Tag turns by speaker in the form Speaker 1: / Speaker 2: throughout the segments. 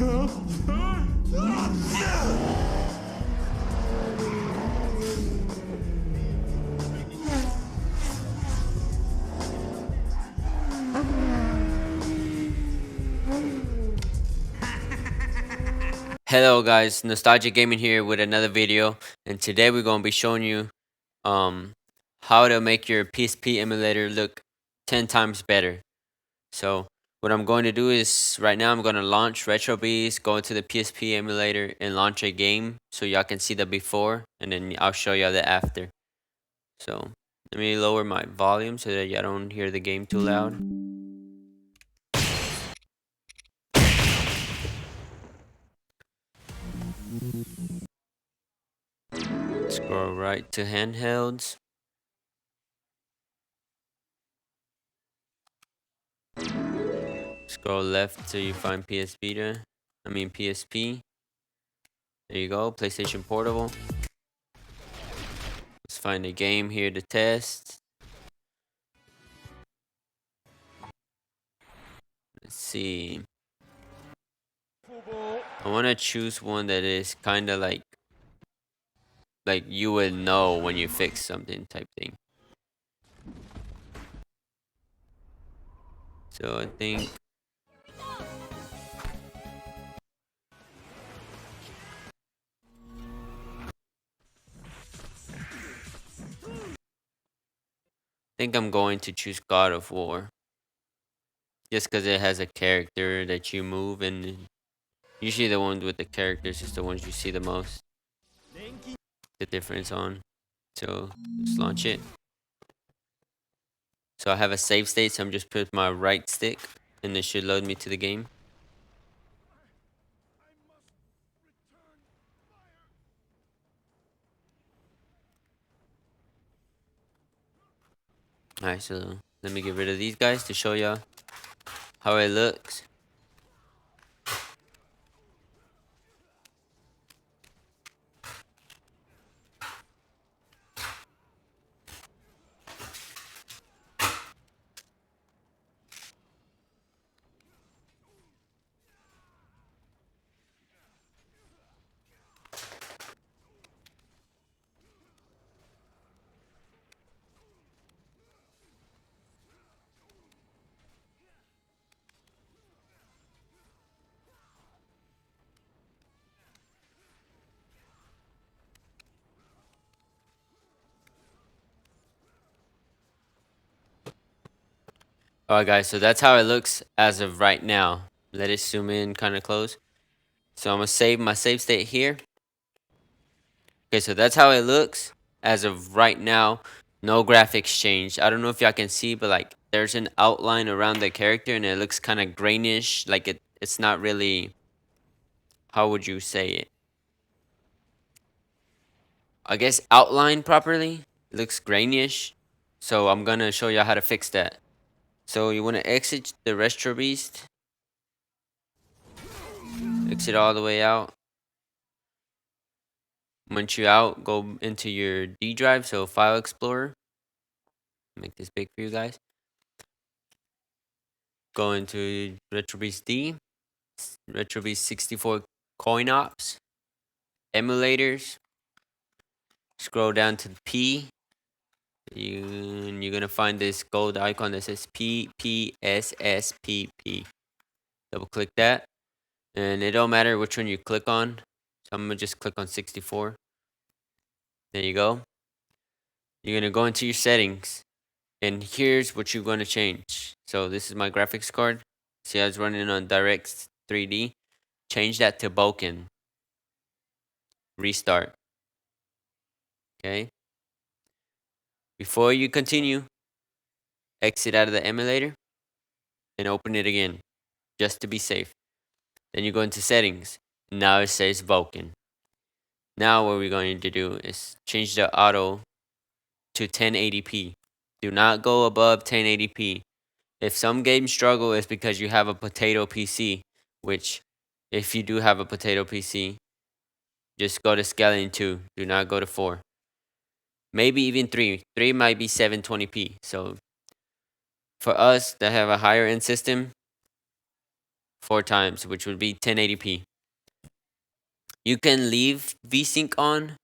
Speaker 1: Hello guys, Nostalgic Gaming here with another video, and today we're going to be showing you um how to make your PSP emulator look 10 times better. So what I'm going to do is right now I'm going to launch Retrobeast, go into the PSP emulator and launch a game so y'all can see the before, and then I'll show y'all the after. So let me lower my volume so that y'all don't hear the game too loud. Scroll right to handhelds. Scroll left till you find PS Vita. PSP. There you go, PlayStation Portable. Let's find a game here to test. Let's see. I want to choose one that is kind of like you would know when you fix something type thing. So I think I'm going to choose God of War. Just because it has a character that you move, and usually the ones with the characters is the ones you see the most. The difference on. So let's launch it. So I have a save state, so I'm just put my right stick, and it should load me to the game. Alright, so let me get rid of these guys to show y'all how it looks. Alright guys, so that's how it looks as of right now. Let it zoom in kind of close. So I'm going to save my save state here. Okay, so that's how it looks as of right now. No graphics changed. I don't know if y'all can see, but like there's an outline around the character and it looks kind of grainish. Like it's not really, how would you say it? I guess outlined properly. It looks grainish. So I'm going to show y'all how to fix that. So you want to exit the Retrobeast. Exit all the way out. Once you're out, go into your D drive, so File Explorer. Make this big for you guys. Go into Retrobeast D, Retrobeast 64 Coin Ops, Emulators. Scroll down to P. You're gonna find this gold icon that says PPSSPP. Double click that, and it don't matter which one you click on. So I'm gonna just click on 64. There you go. You're gonna go into your settings. And here's what you're going to change. So this is my graphics card. See, I was running on DirectX 3D. Change that to Boken. Restart. Okay. Before you continue, exit out of the emulator and open it again, just to be safe. Then you go into settings. Now it says Vulkan. Now what we're going to do is change the auto to 1080p. Do not go above 1080p. If some games struggle, it's because you have a potato PC, which if you do have a potato PC, just go to Skeleton 2. Do not go to 4. Maybe even 3. 3 might be 720p. So for us that have a higher end system, 4 times, which would be 1080p. You can leave VSync on,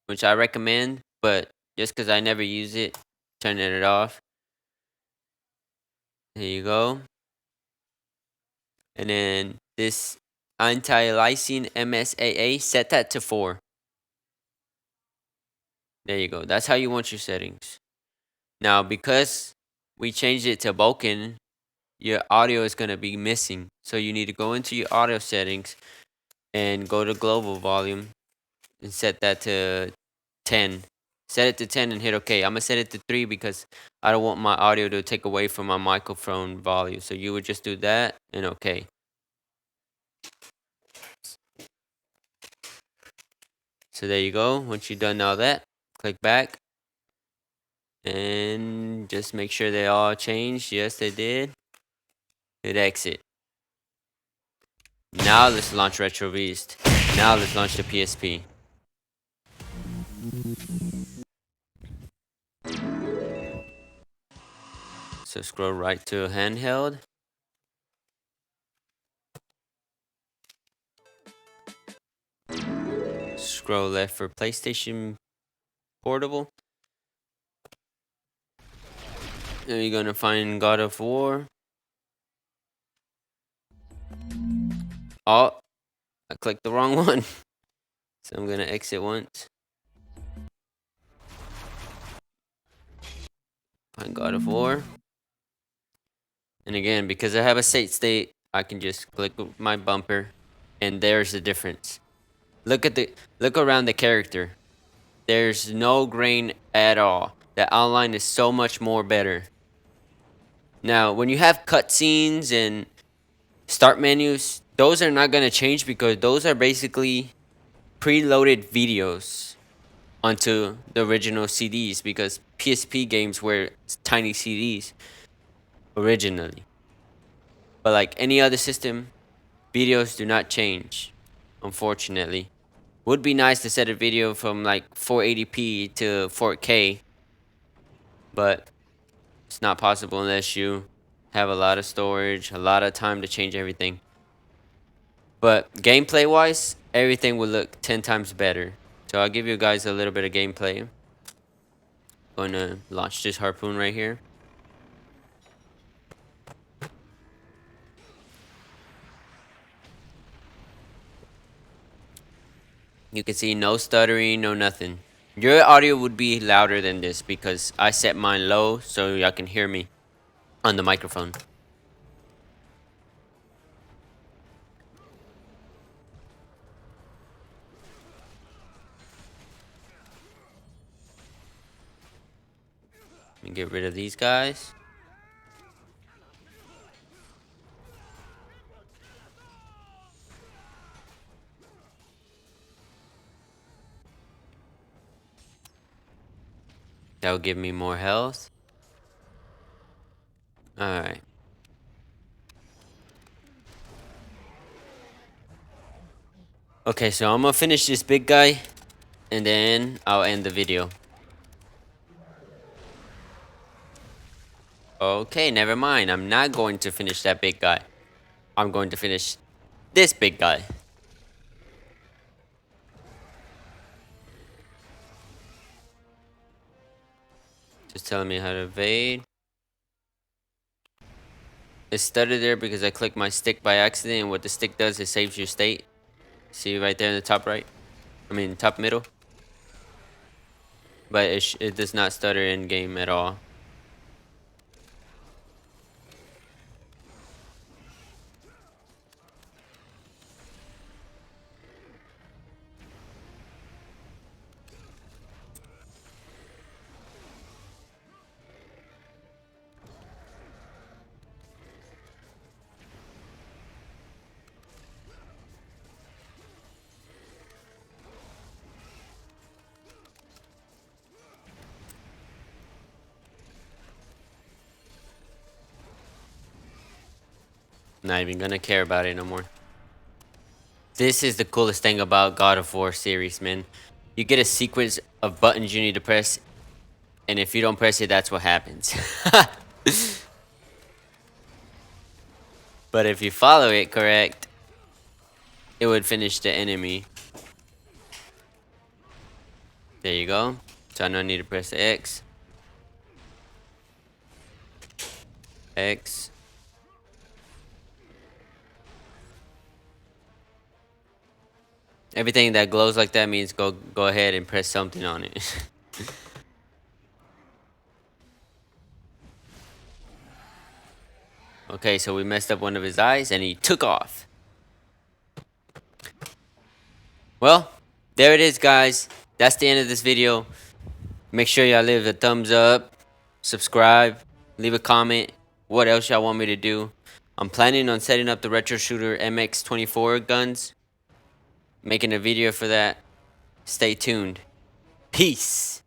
Speaker 1: which I recommend, but just because I never use it, turning it off. There you go. And then this anti-aliasing MSAA, set that to 4. There you go. That's how you want your settings. Now, because we changed it to Vulkan, your audio is going to be missing. So you need to go into your audio settings and go to global volume and set that to 10. Set it to 10 and hit OK. I'm going to set it to 3 because I don't want my audio to take away from my microphone volume. So you would just do that and OK. So there you go. Once you've done all that, click back and just make sure they all changed. Yes, they did. Hit exit. Now let's launch Retrobeast. Now let's launch the PSP. So scroll right to handheld. Scroll left for PlayStation Portable. Then you're gonna find God of War. Oh, I clicked the wrong one. So I'm gonna exit once. Find God of War. And again, because I have a save state, I can just click my bumper, and there's the difference. Look around the character. There's no grain at all. The outline is so much more better. Now, when you have cutscenes and start menus, those are not gonna change because those are basically preloaded videos onto the original CDs because PSP games were tiny CDs originally. But like any other system, videos do not change, unfortunately. Would be nice to set a video from like 480p to 4K, but it's not possible unless you have a lot of storage, a lot of time to change everything. But gameplay wise, everything will look 10 times better. So I'll give you guys a little bit of gameplay. Going to launch this harpoon right here. You can see no stuttering, no nothing. Your audio would be louder than this because I set mine low so y'all can hear me on the microphone. Let me get rid of these guys. That will give me more health. Alright. Okay, so I'm gonna finish this big guy and then I'll end the video. Okay, never mind. I'm not going to finish that big guy. I'm going to finish this big guy. Just telling me how to evade. It stuttered there because I clicked my stick by accident, and what the stick does, it saves your state. See right there in the top right? I mean, top middle. But it does not stutter in game at all. Not even gonna care about it no more. This is the coolest thing about God of War series, man. You get a sequence of buttons you need to press, and if you don't press it, that's what happens. But if you follow it correct, it would finish the enemy. There you go. So I don't need to press the X. X. Everything that glows like that means go ahead and press something on it. Okay, so we messed up one of his eyes and he took off. Well, there it is, guys. That's the end of this video. Make sure y'all leave a thumbs up, subscribe, leave a comment. What else y'all want me to do? I'm planning on setting up the Retro Shooter MX-24 guns. Making a video for that. Stay tuned. Peace.